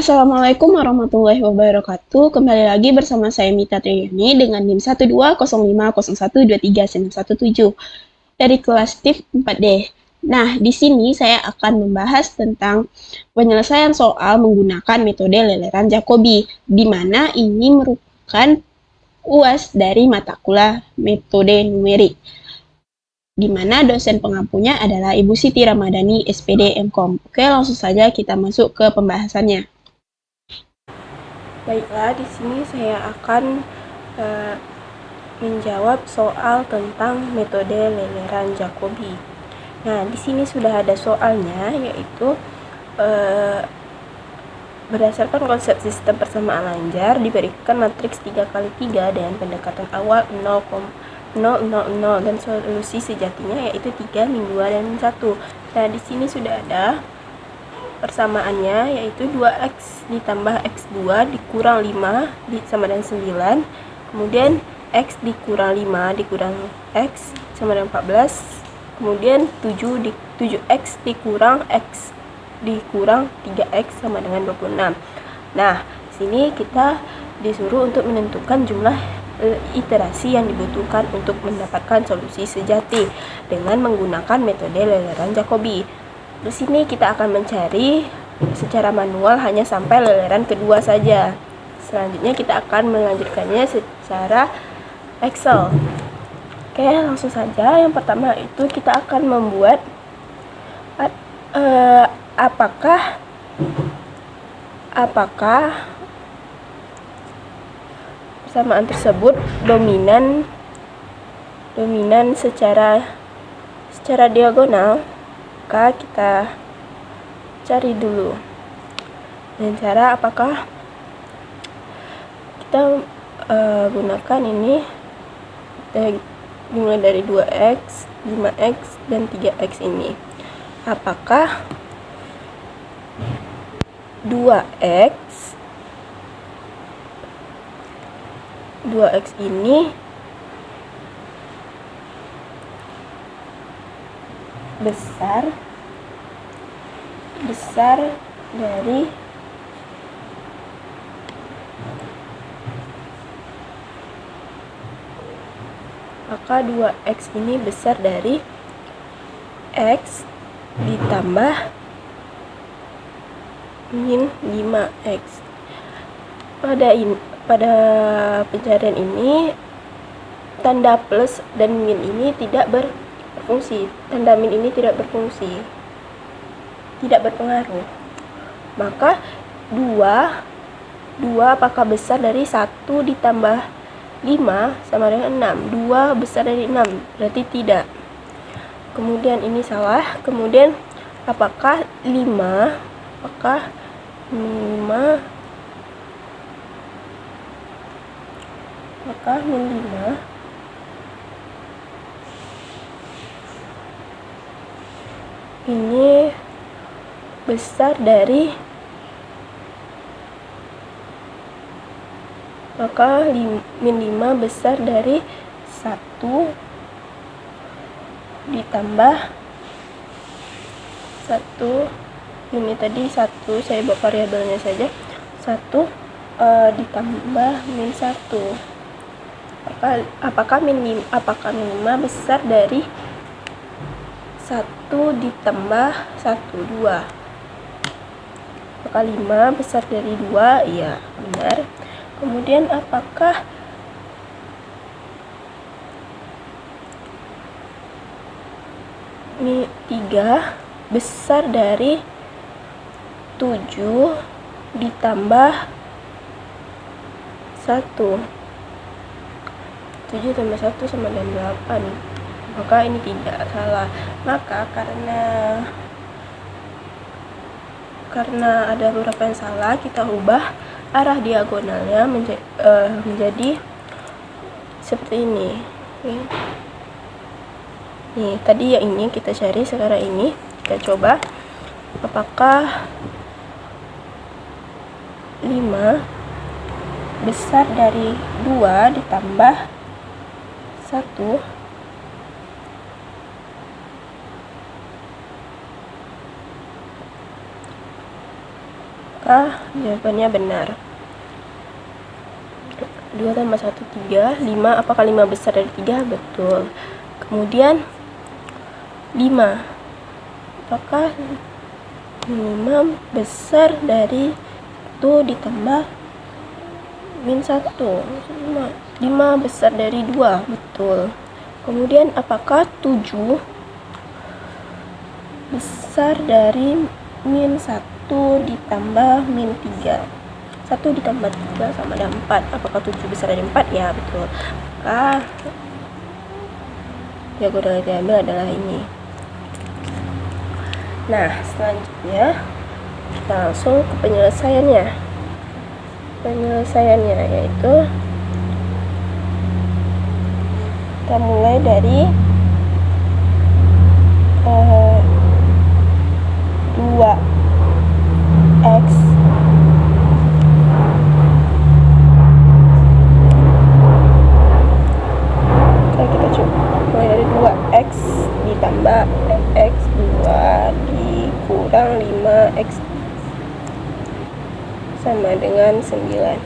Assalamualaikum warahmatullahi wabarakatuh. Kembali lagi bersama saya Mita Triyani dengan NIM 12050512397 dari kelas TIF 4D. Nah, di sini saya akan membahas tentang penyelesaian soal menggunakan metode leleran Jacobi, di mana ini merupakan UAS dari mata kuliah metode numerik, di mana dosen pengampunya adalah Ibu Siti Ramadhani, SPD MKOM. Oke, langsung saja kita masuk ke pembahasannya. Baiklah, di sini saya akan menjawab soal tentang metode leleran Jacobi. Nah, di sini sudah ada soalnya, yaitu berdasarkan konsep sistem persamaan lanjar diberikan matriks 3x3 dengan pendekatan awal 0,000 dan solusi sejatinya yaitu 3, min 2, dan min 1. Nah, di sini sudah ada persamaannya, yaitu 2x ditambah x2 dikurang 5 sama dengan 9. Kemudian x dikurang 5 dikurang x sama dengan 14. Kemudian 7x dikurang x dikurang 3x sama dengan 26. Nah, sini kita disuruh untuk menentukan jumlah iterasi yang dibutuhkan untuk mendapatkan solusi sejati dengan menggunakan metode leleran Jacobi. Di sini kita akan mencari secara manual hanya sampai leleran kedua saja. Selanjutnya kita akan melanjutkannya secara Excel. Oke, langsung saja. Yang pertama itu kita akan membuat apakah persamaan tersebut dominan secara diagonal. Maka kita cari dulu dengan cara apakah kita gunakan ini, kita dimulai dari 2x, 5x, dan 3x ini. Apakah 2x ini besar dari maka 2x ini besar dari x ditambah min 5x. Pada pencarian ini tanda plus dan min ini tidak berfungsi. Tanda min ini tidak berfungsi, tidak berpengaruh. Maka 2 apakah besar dari 1 ditambah 5 sama dengan 6? 2 besar dari 6, berarti tidak. Kemudian ini salah. Kemudian apakah min 5 ini besar dari, maka min 5 besar dari 1 ditambah 1, ini tadi 1, saya buat variabelnya saja, 1 ditambah min 1. Apakah min 5 besar dari 1 ditambah 1, 2. Apakah 5 besar dari 2? Iya, benar. Kemudian apakah min 3 besar dari 7 ditambah 1? 7 tambah 1 sama dengan 8. Maka ini tidak, salah. Maka karena ada beberapa yang salah, kita ubah arah diagonalnya menjadi seperti ini. Nih, tadi yang ini kita cari, sekarang ini kita coba apakah 5 besar dari 2 ditambah 1. maka jawabannya benar. 2 tambah 1, 3. 5, apakah 5 besar dari 3? Betul. Kemudian 5, apakah 5 besar dari 1 ditambah min 1? 5 besar dari 2. Betul. Kemudian apakah 7 besar dari min 1 ditambah min 3? 1 ditambah 3 sama dengan 4. Apakah 7 besar dari 4? Ya, betul. Maka jawaban yang diambil adalah ini. Nah, selanjutnya kita langsung ke penyelesaiannya. Penyelesaiannya yaitu kita mulai dari 2x kita coba mulai dari 2x ditambah x2 dikurang 5x sama dengan 9.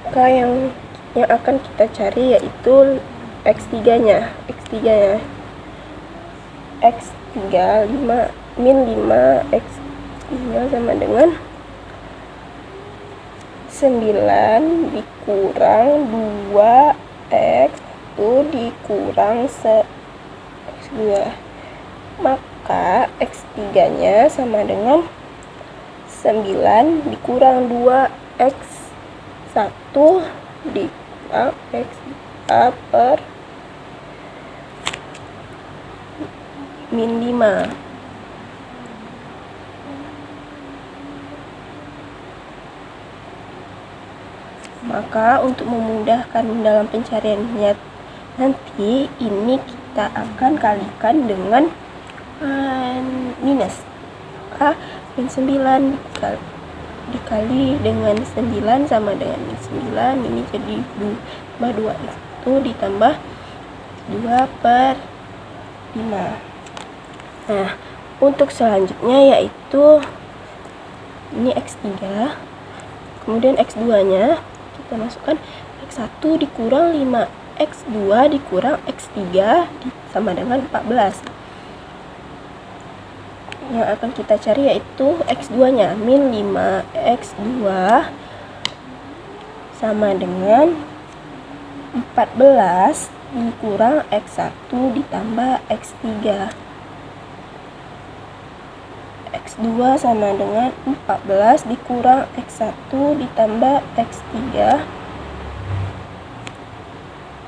Maka yang akan kita cari yaitu x3-nya. x3 min 5x3 sama dengan 9 dikurang 2x itu dikurang x2. Maka x3-nya sama dengan 9 dikurang 2x1 dikurang x2 per min 5. Maka untuk memudahkan dalam pencariannya nanti, ini kita akan kalikan dengan minus. Maka min 9 dikali dengan 9 sama dengan min 9. Ini jadi 2 itu ditambah 2 per 5. Nah, untuk selanjutnya yaitu ini x3, kemudian x2-nya kita masukkan x1 dikurang 5, x2 dikurang x3 sama dengan 14. Yang akan kita cari yaitu x2-nya, min 5x2 sama dengan 14 dikurang x1 ditambah x3. x2 sama dengan 14 dikurang x1 ditambah x3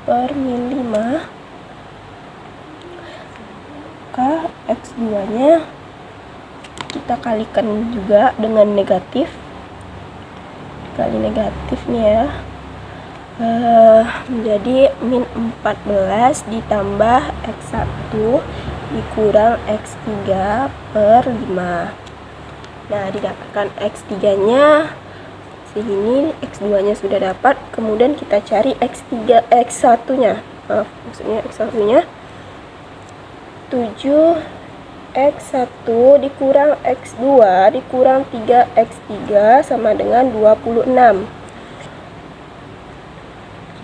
per min 5. Maka x2-nya kita kalikan juga dengan negatif. Kali negatif nih ya. Jadi min 14 ditambah x1 dikurang x3 per 5. Nah, didapatkan x3-nya sini, x2-nya sudah dapat. Kemudian kita cari x1-nya. Maksudnya x1-nya 7x1 dikurang x2 dikurang 3x3 sama dengan 26.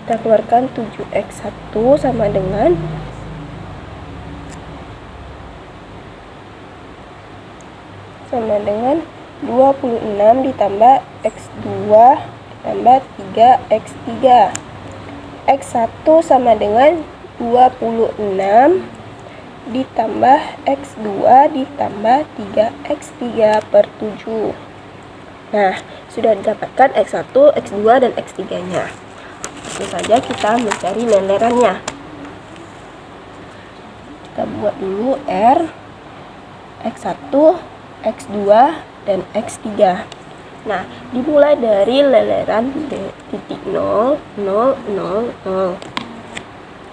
Kita keluarkan 7x1 sama dengan 26 ditambah x2 ditambah 3x3. x1 sama dengan 26 ditambah x2 ditambah 3x3 per 7. Nah, sudah didapatkan x1, x2, dan x3-nya. Langsung saja kita mencari lelerannya. Kita buat dulu R, x1, x2, dan x3. Nah, dimulai dari leleran titik 0, 0, 0, 0.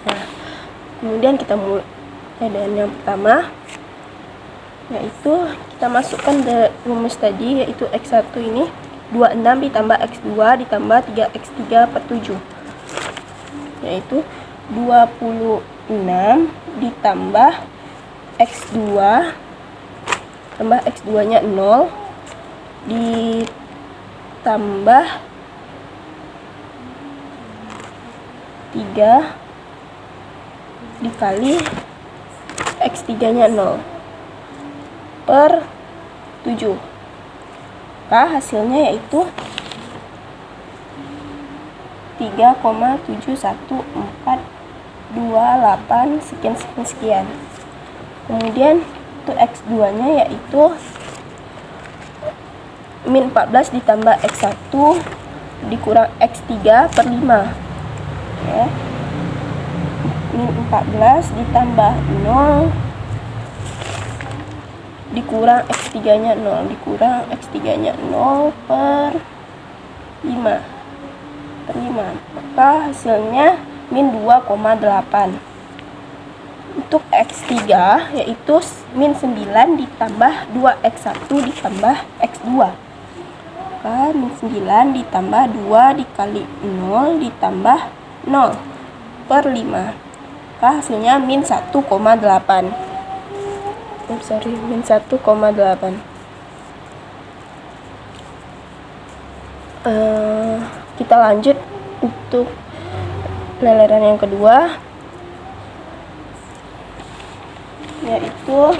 Nah, kemudian kita mulai dengan yang pertama, yaitu kita masukkan rumus tadi, yaitu x1 ini 26 ditambah x2 ditambah 3x3 per 7, yaitu 26 ditambah x2 tambah X2-nya 0 ditambah 3 dikali X3-nya 0 per 7. Maka hasilnya yaitu 3,71428 sekian. Kemudian untuk X2-nya yaitu min 14 ditambah X1 dikurang X3 per 5. Ya. Min 14 ditambah 0 dikurang X3-nya 0 dikurang X3-nya 0 per 5. Maka hasilnya min 2,8. Untuk X3 yaitu min 9 ditambah 2X1 ditambah X2. Maka min 9 ditambah 2 dikali 0 ditambah 0 per 5. Maka hasilnya min 1,8. Min 1,8. Kita lanjut untuk leleran yang kedua, yaitu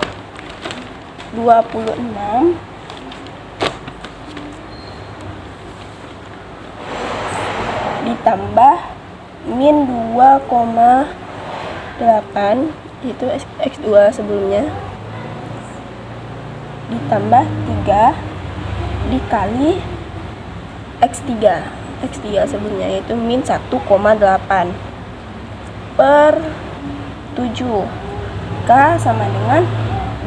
26 ditambah min 2,8, itu X2 sebelumnya, ditambah 3 dikali X3 sebelumnya, yaitu min 1,8 per 7. K sama dengan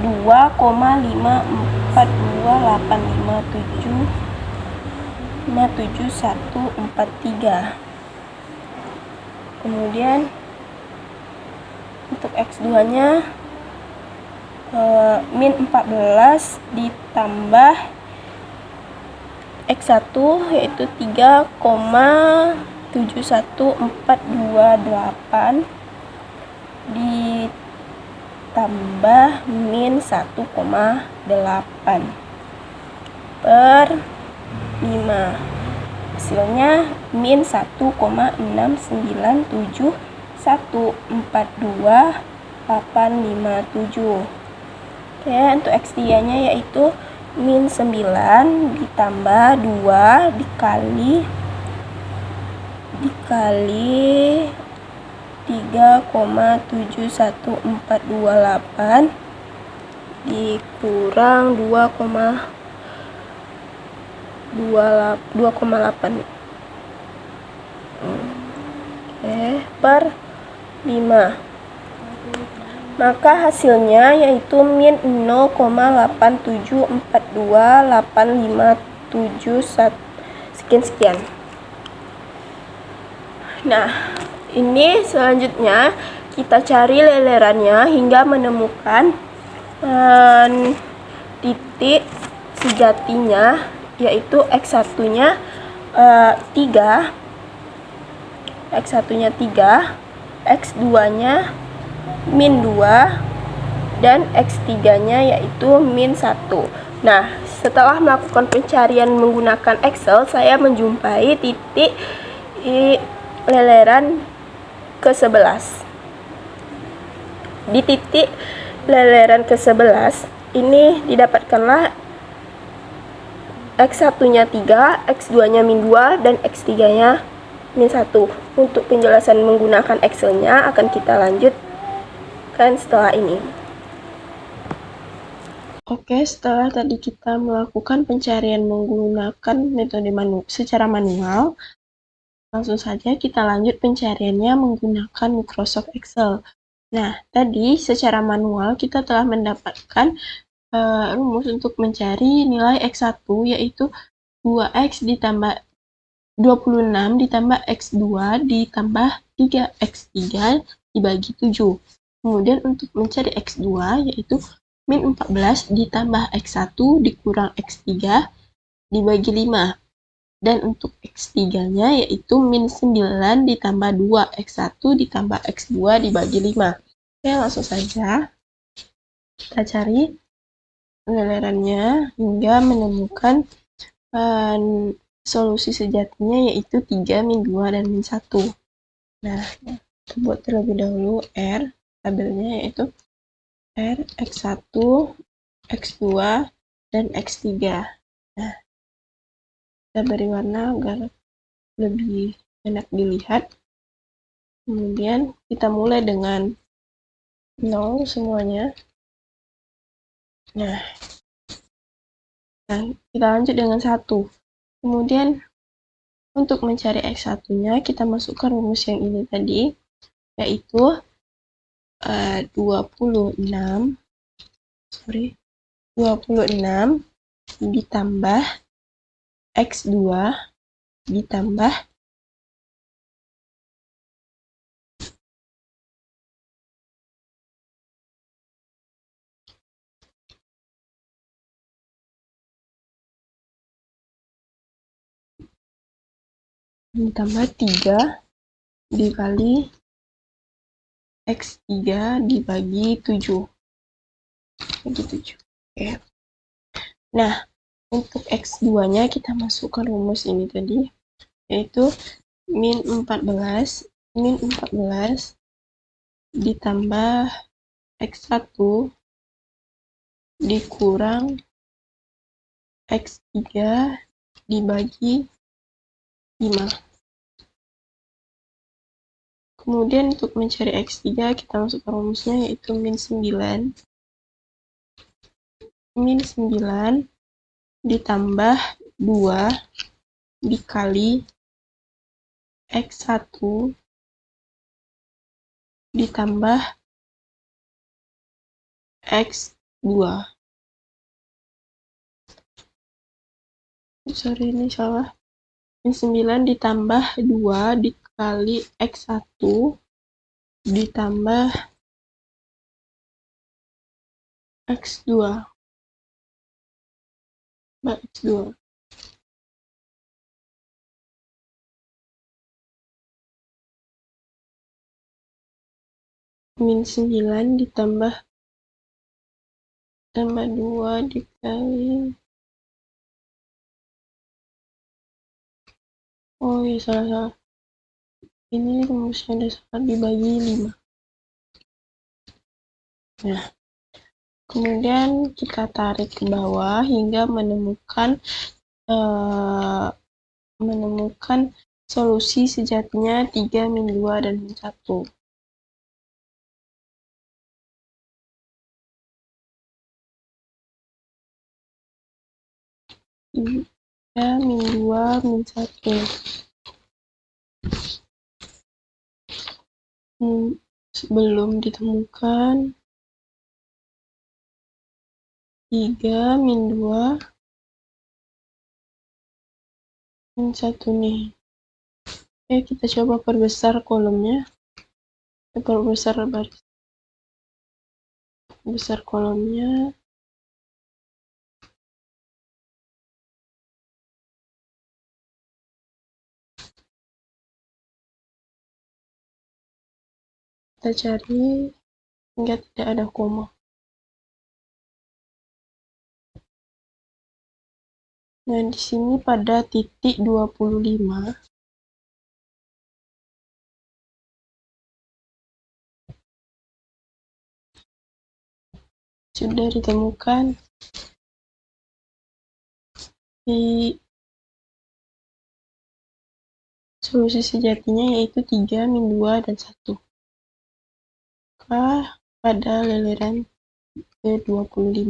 2,54285757143. Kemudian untuk X2-nya min 14 ditambah X1 yaitu 3,71428 ditambah min 1,8 per 5. Hasilnya min 1,697142857. Oke, untuk X3-nya yaitu min 9 ditambah 2 dikali 3,71428 dikurang 2,8 per 5. Maka hasilnya yaitu min 0,87428571 sekian. Nah, ini selanjutnya kita cari lelerannya hingga menemukan titik sejatinya, yaitu X1-nya 3, X2-nya min 2, dan X3-nya yaitu min 1. Nah, setelah melakukan pencarian menggunakan Excel, saya menjumpai titik leleran ke-11. Di titik leleran ke-11 ini didapatkanlah X1-nya 3, X2-nya min 2, dan X3-nya min 1. Untuk penjelasan menggunakan Excel-nya akan kita lanjutkan setelah ini. Oke, setelah tadi kita melakukan pencarian menggunakan metode secara manual, langsung saja kita lanjut pencariannya menggunakan Microsoft Excel. Nah, tadi secara manual kita telah mendapatkan rumus untuk mencari nilai X1, yaitu 2X ditambah 26 ditambah X2 ditambah 3X3 dibagi 7. Kemudian untuk mencari X2 yaitu min 14 ditambah X1 dikurang X3 dibagi 5. Dan untuk X3-nya yaitu min 9 ditambah 2X1 ditambah X2 dibagi 5. Oke, langsung saja kita cari. lelerannya hingga menemukan solusi sejatinya, yaitu 3 min 2 dan min 1. Nah, kita buat terlebih dahulu R, tabelnya yaitu R, X1, X2, dan X3. Nah, kita beri warna agar lebih enak dilihat. Kemudian kita mulai dengan 0 semuanya. Nah, kita lanjut dengan 1. Kemudian untuk mencari X1-nya, kita masukkan rumus yang ini tadi, yaitu 26 ditambah X2 ditambah ditambah 3 dikali X3 dibagi 7. Bagi 7. Oke. Nah, untuk X2-nya kita masukkan rumus ini tadi, yaitu min 14 ditambah X1 dikurang X3 dibagi 5. Kemudian untuk mencari X3 kita masukkan rumusnya, yaitu min 9 ditambah 2 dikali X1 ditambah X2. Sorry, ini salah. Min 9 ditambah 2 dikali X1 ditambah X2. X2. Min 9 ditambah 2 dikali, oh iya salah, ini rumusnya ada salah, dibagi 5. Nah, kemudian kita tarik ke bawah hingga menemukan solusi sejatinya 3 min 2 dan min 1. Ya, min 2, min 1. Belum ditemukan 3 min 2 min 1 nih. Oke, kita coba perbesar kolomnya. Perbesar baris. Besar kolomnya. Kita cari hingga tidak ada koma. Nah, di sini pada titik 25 sudah ditemukan di solusi sejatinya, yaitu 3 min 2 dan 1. Pada leleran ke-25.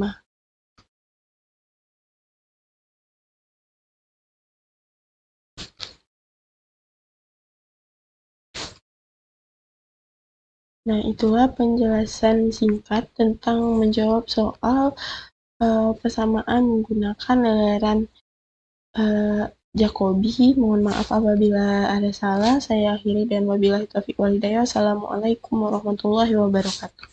Nah, itulah penjelasan singkat tentang menjawab soal persamaan menggunakan leleran Jacobi. Mohon maaf apabila ada salah. Saya akhiri dan wabillahi taufiq wal hidayah. Assalamualaikum warahmatullahi wabarakatuh.